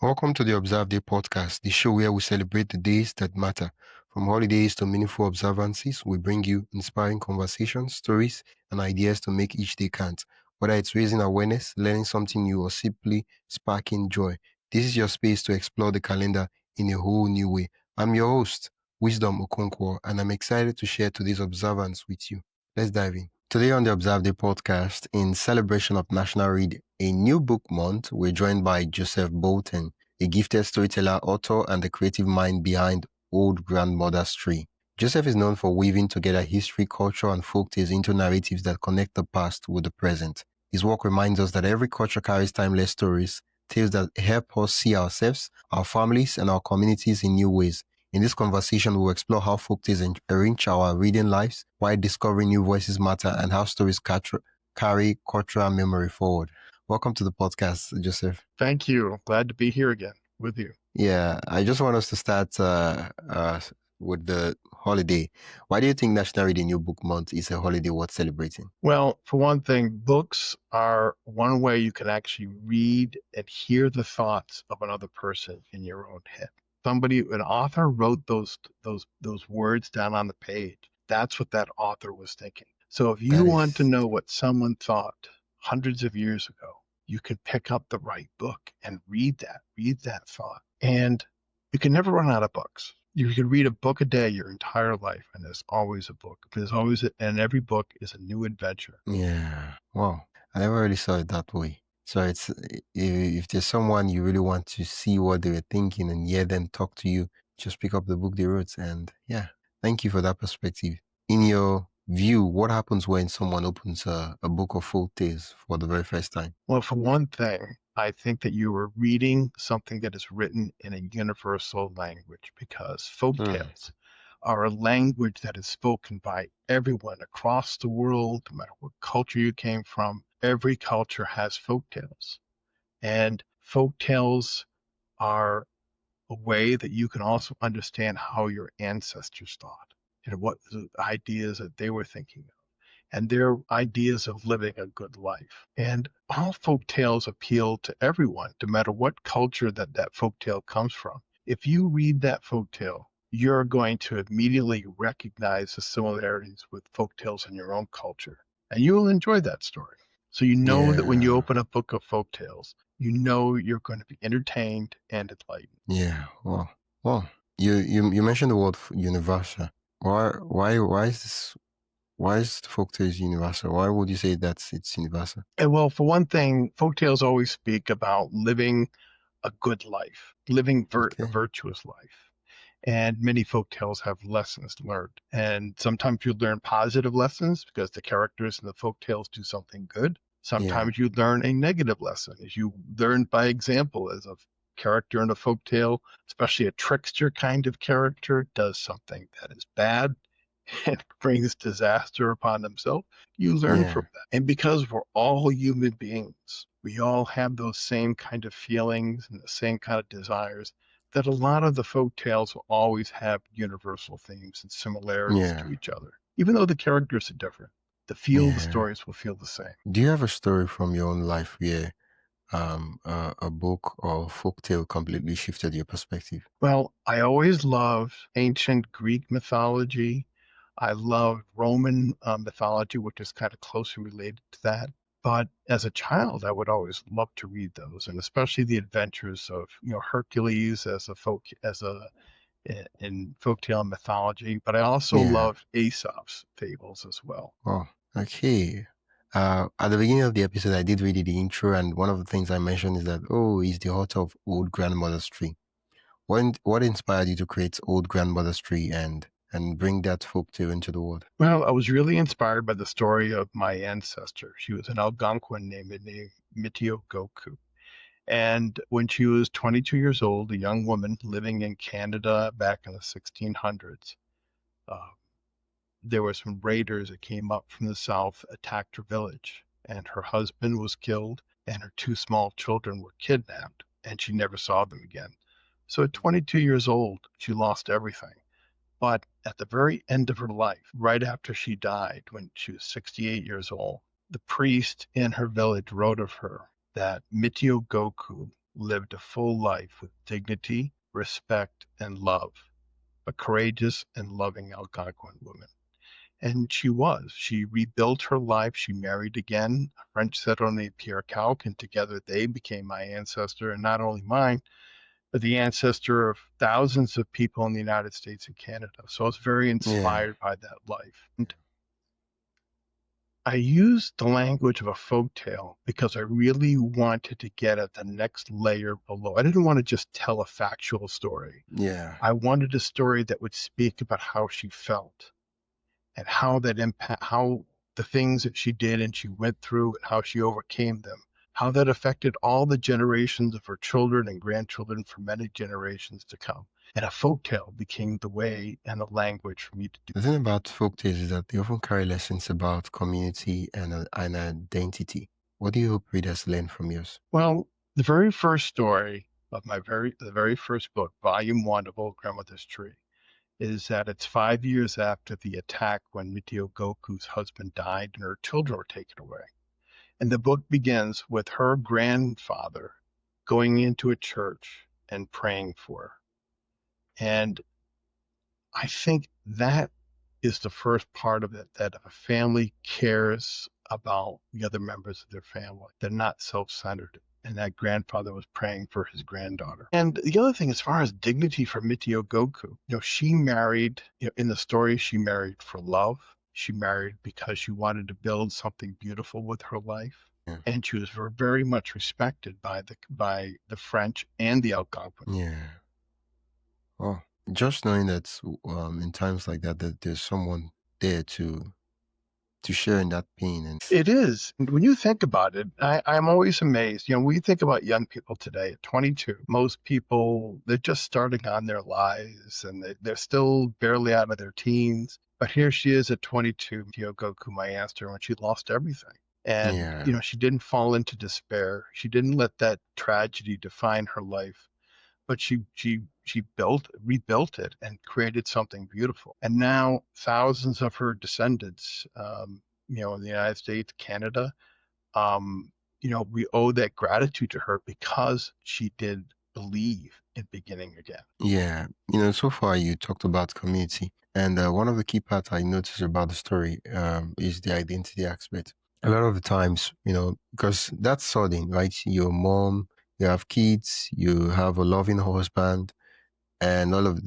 Welcome to the Observe Day podcast, the show where we celebrate the days that matter. From holidays to meaningful observances, we bring you inspiring conversations, stories, and ideas to make each day count. Whether it's raising awareness, learning something new, or simply sparking joy, this is your space to explore the calendar in a whole new way. I'm your host, Wisdom Okonkwo, and I'm excited to share today's observance with you. Let's dive in. Today on the Observe Day podcast, in celebration of National Read a New Book Month, we're joined by Joseph Bolton, a gifted storyteller, author, and the creative mind behind Old Grandmother's Tree. Joseph is known for weaving together history, culture, and folktales into narratives that connect the past with the present. His work reminds us that every culture carries timeless stories, tales that help us see ourselves, our families, and our communities in new ways. In this conversation, we'll explore how folktales enrich our reading lives, why discovering new voices matter, and how stories carry cultural memory forward. Welcome to the podcast, Joseph. Thank you. Glad to be here again with you. Yeah, I just want us to start with the holiday. Why do you think National Reading New Book Month is a holiday worth celebrating? Well, for one thing, books are one way you can actually read and hear the thoughts of another person in your own head. An author wrote those words down on the page. That's what that author was thinking. So if you That want to is, know what someone thought hundreds of years ago, you can pick up the right book and read that thought. And you can never run out of books. You can read a book a day your entire life, and there's always a book. And every book is a new adventure. yeah. Wow, I never really saw it that way. So it's if there's someone you really want to see what they were thinking and hear them talk to you, just pick up the book they wrote. And yeah, thank you for that perspective. In your view, what happens when someone opens a book of folk tales for the very first time? Well, for one thing, I think that you are reading something that is written in a universal language because Hmm. folktales are a language that is spoken by everyone across the world, no matter what culture you came from. Every culture has folktales. And folktales are a way that you can also understand how your ancestors thought and what the ideas that they were thinking of and their ideas of living a good life. And all folk tales appeal to everyone, no matter what culture that folk tale comes from. If you read that folk tale, you're going to immediately recognize the similarities with folk tales in your own culture, and you will enjoy that story. So you know that when you Yeah. open a book of folk tales, you know you're going to be entertained and enlightened. Yeah. Well, well, you mentioned the word universal. Why is this? Why is the folktales universal? Why would you say that it's universal? And well, for one thing, folk tales always speak about living a good life, living a Okay. virtuous life. And many folk tales have lessons learned. And sometimes you learn positive lessons because the characters in the folk tales do something good. Yeah. Sometimes you learn a negative lesson, as you learn by example, as a character in a folk tale, especially a trickster kind of character, does something that is bad and brings disaster upon himself. You learn Yeah. from that. And because we're all human beings, we all have those same kind of feelings and the same kind of desires, that a lot of the folk tales will always have universal themes and similarities Yeah. to each other. Even though the characters are different, the Yeah. stories will feel the same. Do you have a story from your own life where a book or folktale completely shifted your perspective? Well, I always loved ancient Greek mythology. I loved Roman mythology, which is kind of closely related to that. But as a child, I would always love to read those, and especially the adventures of Hercules as a in folktale mythology. But I also Yeah. loved Aesop's fables as well. Oh, okay. At the beginning of the episode, I did read the intro, and one of the things I mentioned is that, oh, he's the author of Old Grandmother's Tree. What inspired you to create Old Grandmother's Tree and bring that folktale into the world? Well, I was really inspired by the story of my ancestor. She was an Algonquin named Mitio Goku. And when she was 22 years old, a young woman living in Canada back in the 1600s, uh, there were some raiders that came up from the south, attacked her village, and her husband was killed, and her two small children were kidnapped, and she never saw them again. So at 22 years old, she lost everything. But at the very end of her life, right after she died, when she was 68 years old, the priest in her village wrote of her that Mitio Goku lived a full life with dignity, respect, and love, a courageous and loving Algonquin woman. And she was. She rebuilt her life. She married again, a French settler named Pierre Calque, and together they became my ancestor, and not only mine, but the ancestor of thousands of people in the United States and Canada. So I was very Yeah. inspired by that life. And I used the language of a folk tale because I really wanted to get at the next layer below. I didn't want to just tell a factual story. Yeah. I wanted a story that would speak about how she felt and how that impact, how the things that she did and she went through and how she overcame them, how that affected all the generations of her children and grandchildren for many generations to come. And a folk tale became the way and the language for me to do. The thing about folktales is that they often carry lessons about community and identity. What do you hope readers learn from yours? Well, the very first story of the very first book, volume one of Old Grandmother's Tree, is that it's 5 years after the attack when Mitio Goku's husband died and her children were taken away. And the book begins with her grandfather going into a church and praying for her. And I think that is the first part of it, that a family cares about the other members of their family. They're not self-centered. And that grandfather was praying for his granddaughter. And the other thing, as far as dignity for Mitio Goku, she married, in the story, she married for love. She married because she wanted to build something beautiful with her life. Yeah. And she was very much respected by the French and the Algonquin. Yeah. Oh, just knowing that in times like that, that there's someone there to share in that pain and It is. And when you think about it, I'm always amazed. When you think about young people today at 22, most people, they're just starting on their lives and they're still barely out of their teens. But here she is at 22, Hyogoku, my answer, when she lost everything. And, yeah, she didn't fall into despair. She didn't let that tragedy define her life, but she rebuilt it and created something beautiful. And now thousands of her descendants, in the United States, Canada, um, we owe that gratitude to her because she did believe in beginning again. yeah. So far you talked about community, and one of the key parts I noticed about the story is the identity aspect. A lot of the times, because that's sudden, right? Your mom, you have kids, you have a loving husband, and all of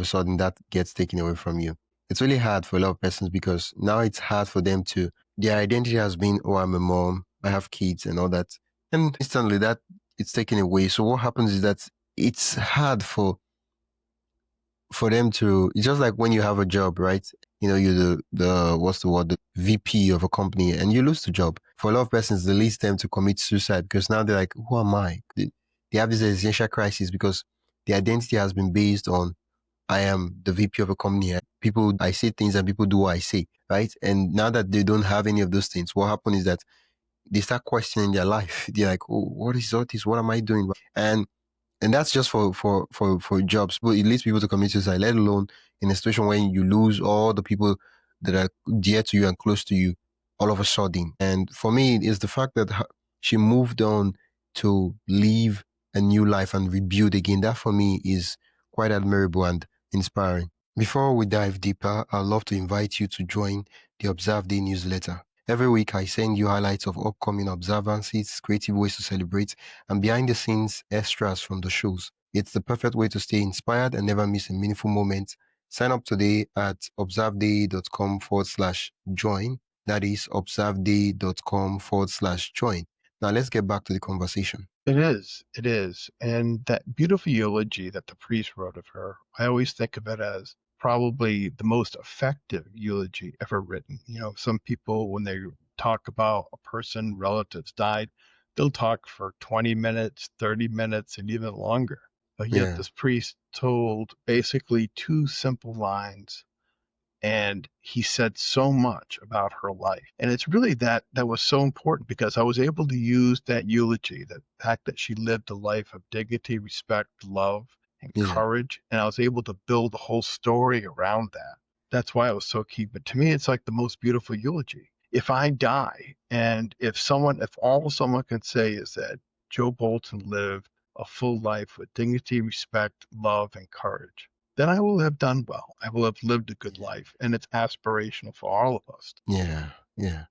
a sudden that gets taken away from you. It's really hard for a lot of persons because now it's hard for them to their identity has been, oh, I'm a mom, I have kids and all that. And instantly that it's taken away. So what happens is that it's hard for them to it's just like when you have a job, right? You're the what's the word, the VP of a company and you lose the job. For a lot of persons, the least time to commit suicide because now they're like, who am I? They have this existential crisis because the identity has been based on I am the VP of a company. People, I say things and people do what I say, right? And now that they don't have any of those things, what happens is that they start questioning their life. They're like, oh, what is all this? What am I doing? And that's just for jobs, but it leads people to commit suicide, let alone in a situation when you lose all the people that are dear to you and close to you all of a sudden. And for me, it's the fact that she moved on to live a new life and rebuild again. That for me is quite admirable and inspiring. Before we dive deeper, I'd love to invite you to join the Observe Day newsletter. Every week, I send you highlights of upcoming observances, creative ways to celebrate, and behind the scenes extras from the shows. It's the perfect way to stay inspired and never miss a meaningful moment. Sign up today at observeday.com/join. That is observeday.com/join. Now let's get back to the conversation. It is. It is. And that beautiful eulogy that the priest wrote of her, I always think of it as probably the most effective eulogy ever written. Some people, when they talk about a person, relatives died, they'll talk for 20 minutes, 30 minutes, and even longer. But yet Yeah, this priest told basically two simple lines, and he said so much about her life. And it's really that was so important because I was able to use that eulogy, the fact that she lived a life of dignity, respect, love, and yeah, courage, and I was able to build a whole story around that. That's why it was so key. But to me, it's like the most beautiful eulogy. If I die, and if all someone can say is that Joe Bolton lived a full life with dignity, respect, love, and courage, then I will have done well. I will have lived a good Yeah. life, and it's aspirational for all of us. Yeah. Yeah.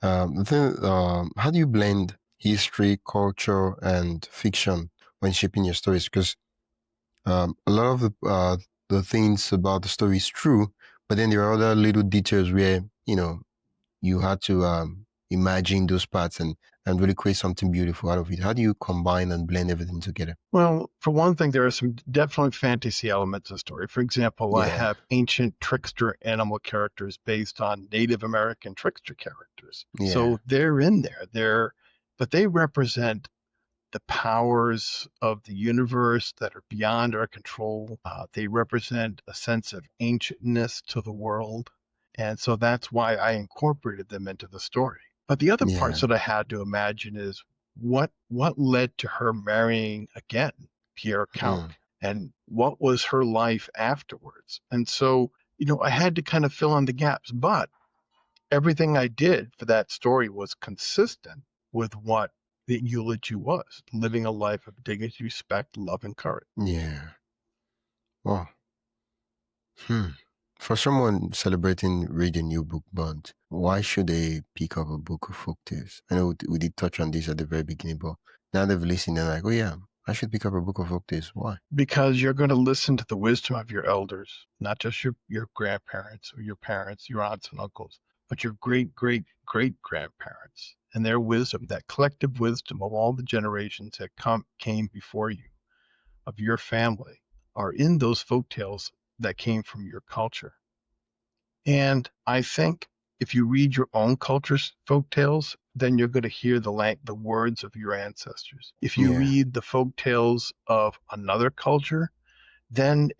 How do you blend history, culture, and fiction when shaping your stories? Because a lot of the things about the story is true, but then there are other little details where you had to imagine those parts and really create something beautiful out of it. How do you combine and blend everything together? Well, for one thing, there are some definitely fantasy elements of the story. For example, I Yeah. have ancient trickster animal characters based on Native American trickster characters. Yeah. So they're in there. But they represent the powers of the universe that are beyond our control. They represent a sense of ancientness to the world. And so that's why I incorporated them into the story. But the other parts Yeah. that I had to imagine is what led to her marrying again, Pierre Count, Mm. and what was her life afterwards. And so, I had to kind of fill in the gaps, but everything I did for that story was consistent with what the eulogy was, living a life of dignity, respect, love, and courage. Yeah. Wow. Hmm. For someone celebrating read a new book month, why should they pick up a book of folk tales? I know we did touch on this at the very beginning, but now they've listened and like, oh yeah, I should pick up a book of folk tales. Why? Because you're going to listen to the wisdom of your elders, not just your grandparents or your parents, your aunts and uncles, but your great, great, great grandparents and their wisdom, that collective wisdom of all the generations that came before you, of your family, are in those folk tales that came from your culture. And I think if you read your own culture's folk tales, then you're going to hear the words of your ancestors. If you Yeah. read the folk tales of another culture, then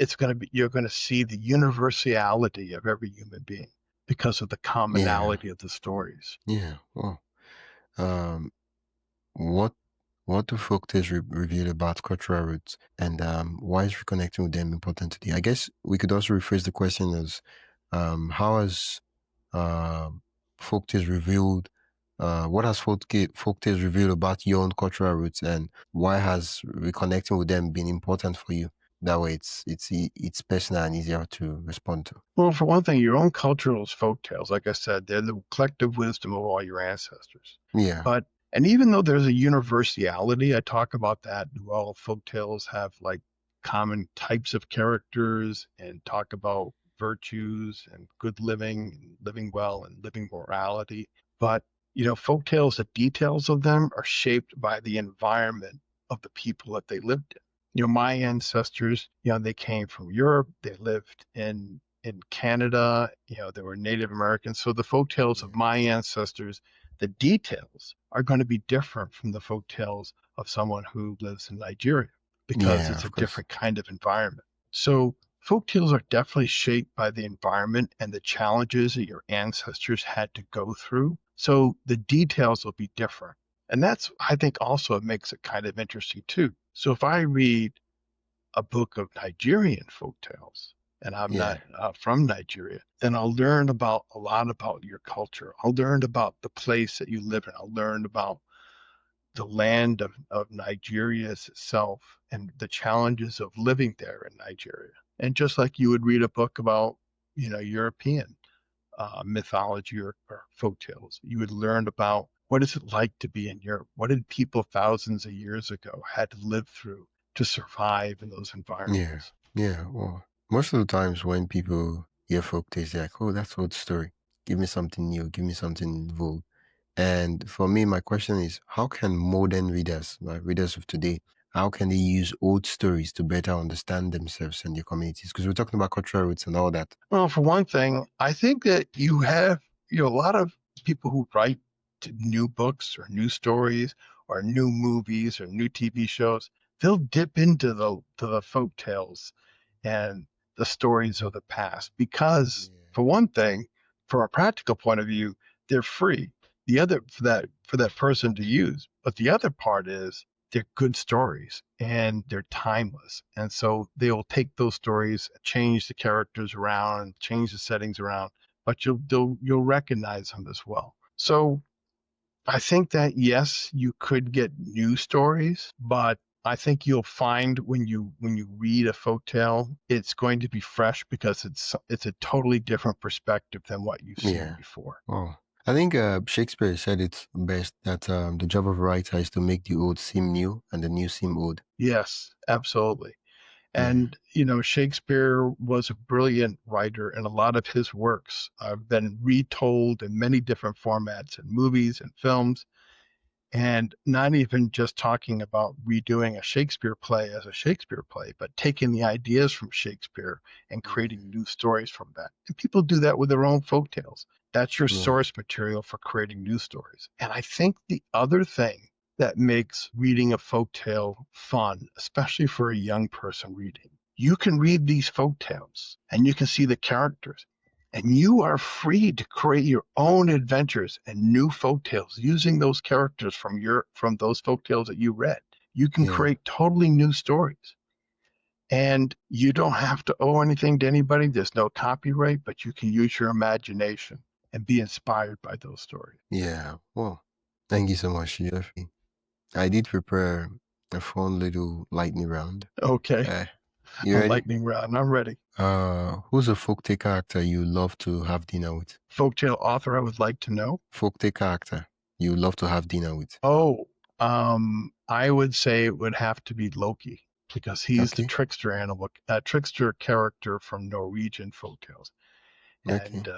you're going to see the universality of every human being because of the Yeah. commonality of the stories. Yeah. Wow. Um, what what do folk tales reveal about cultural roots, and why is reconnecting with them important today? I guess we could also rephrase the question as, how has um folk tales revealed, what has folk tales revealed about your own cultural roots, and why has reconnecting with them been important for you? That way, it's personal and easier to respond to. Well, for one thing, your own cultural folk tales, like I said, they're the collective wisdom of all your ancestors. Yeah. But and even though there's a universality, I talk about that. All folk tales have like common types of characters and talk about virtues and good living and living well and living morality. But folk tales, the details of them are shaped by the environment of the people that they lived in. My ancestors, they came from Europe. They lived in Canada. They were Native Americans. So the folk tales of Yeah. my ancestors, the details are going to be different from the folk tales of someone who lives in Nigeria because Yeah, it's a of course. different kind of environment. So folk tales are definitely shaped by the environment and the challenges that your ancestors had to go through. So the details will be different. And that's, I think, also it makes it kind of interesting too. So if I read a book of Nigerian folk tales, and I'm Yeah. not from Nigeria, then I'll learn about a lot about your culture. I'll learn about the place that you live in. I'll learn about the land of Nigeria itself and the challenges of living there in Nigeria. And just like you would read a book about, European mythology or folk tales, you would learn about what is it like to be in Europe? What did people thousands of years ago had to live through to survive in those Yeah. environments? Yeah. Well, most of the times when people hear folk tales, they're like, oh, that's old story. Give me something new. Give me something vogue. And for me, my question is, how can modern readers, like readers of today, how can they use old stories to better understand themselves and their communities? Because we're talking about cultural roots and all that. Well, for one thing, I think that you have, a lot of people who write new books or new stories or new movies or new TV shows. They'll dip into the folk tales and the stories of the past because, Yeah. for one thing, from a practical point of view, they're free. The other for that person to use, but the other part is they're good stories and they're timeless. And so they'll take those stories, change the characters around, change the settings around, but you'll recognize them as well. So I think that yes, you could get new stories, but I think you'll find when you read a folktale, it's going to be fresh because it's a totally different perspective than what you've seen Yeah. before. Oh, I think Shakespeare said it best that the job of a writer is to make the old seem new and the new seem old. Yes, absolutely. Yeah. And Shakespeare was a brilliant writer, and a lot of his works have been retold in many different formats in movies and films. And not even just talking about redoing a Shakespeare play as a Shakespeare play, but taking the ideas from Shakespeare and Yeah. creating new stories from that. And people do that with their own folk tales. That's your Yeah. source material for creating new stories. And I think the other thing that makes reading a folk tale fun, especially for a young person reading, you can read these folk tales and you can see the characters, and you are free to create your own adventures and new folktales using those characters from those folktales that you read. You can Yeah. create totally new stories. And you don't have to owe anything to anybody. There's no copyright, but you can use your imagination and be inspired by those stories. Yeah. Well, thank you so much, Joseph. I did prepare a fun little lightning round. Okay, Uh, you a ready? lightning round. I'm ready. Who's a folktale character you love to have dinner with? Folktale author I would like to know. Folktale character you love to have dinner with? Oh, I would say it would have to be Loki because he's the Okay. trickster character from Norwegian folktales, Okay. and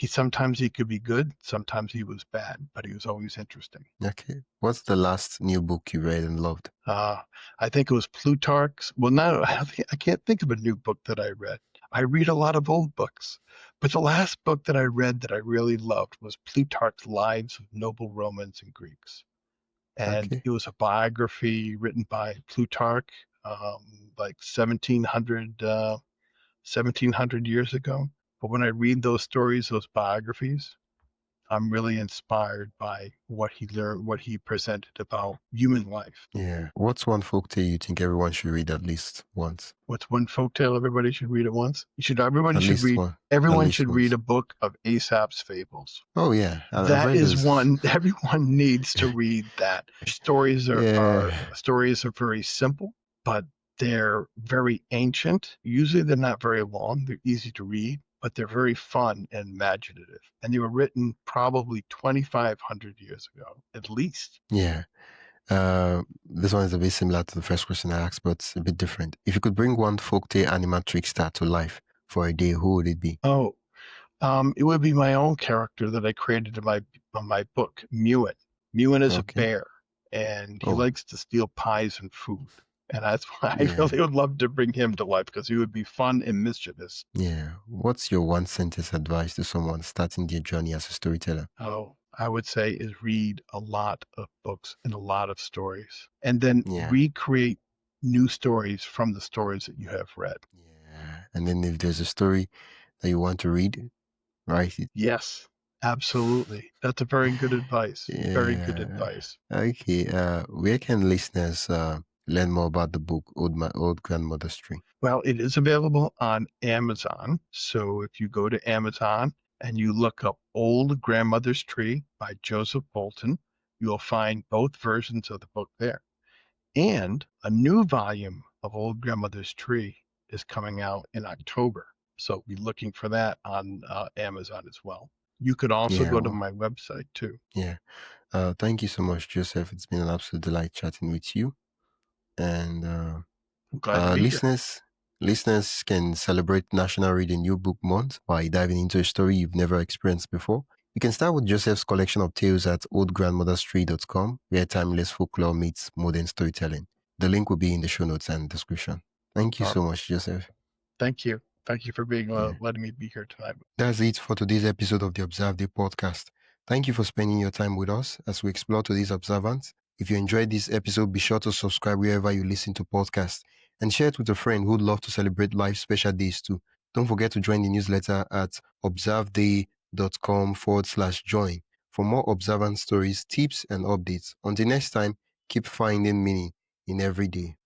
sometimes he could be good, sometimes he was bad, but he was always interesting. Okay. What's the last new book you read and loved? Uh, I think it was Plutarch's. Well, now I can't think of a new book that I read. I read a lot of old books, but the last book that I read that I really loved was Plutarch's Lives of Noble Romans and Greeks. And Okay. it was a biography written by Plutarch, like 1700 years ago. But when I read those stories, those biographies, I'm really inspired by what he learned, what he presented about human life. Yeah. What's one folktale you think everyone should read at least once? What's one folktale everybody should read at once? Everybody At should least read. one. At Everyone least should read once. a book of Aesop's fables. Oh yeah, I've That read is those. one everyone needs to read that. Stories Yeah. are very simple, but they're very ancient. Usually they're not very long. They're easy to read, but they're very fun and imaginative. And they were written probably 2,500 years ago, at least. Yeah. This one is a bit similar to the first question I asked, but a bit different. If you could bring one folktale animatrix star to life for a day, who would it be? Oh, it would be my own character that I created in my book, Mewin. Mewin is a Okay. bear, and he Oh, likes to steal pies and food. And that's why I yeah. really would love to bring him to life because he would be fun and mischievous. Yeah. What's your one sentence advice to someone starting their journey as a storyteller? Oh, I would say is read a lot of books and a lot of stories, and then Yeah. recreate new stories from the stories that you have read. Yeah. And then if there's a story that you want to read, write it. Yes, absolutely. That's a very good advice. Very good Yeah. advice. Okay. Where can listeners learn more about the book Old Grandmother's Tree? Well, it is available on Amazon. So if you go to Amazon and you look up Old Grandmother's Tree by Joseph Bolton, you'll find both versions of the book there. And a new volume of Old Grandmother's Tree is coming out in October. So be looking for that on Amazon as well. You could also Yeah. go to Well, my website too. yeah. Thank you so much, Joseph. It's been an absolute delight chatting with you. And I'm glad to be here. listeners can celebrate National Read a New Book Month by diving into a story you've never experienced before. You can start with Joseph's collection of tales at oldgrandmotherstree.com, where timeless folklore meets modern storytelling. The link will be in the show notes and description. Thank you Uh, so much, Joseph. Thank you. Thank you for being Yeah. letting me be here tonight. That's it for today's episode of the Observe Day podcast. Thank you for spending your time with us as we explore today's observance. If you enjoyed this episode, be sure to subscribe wherever you listen to podcasts and share it with a friend who'd love to celebrate life's special days too. Don't forget to join the newsletter at observeday.com/join for more observance stories, tips, and updates. Until next time, keep finding meaning in every day.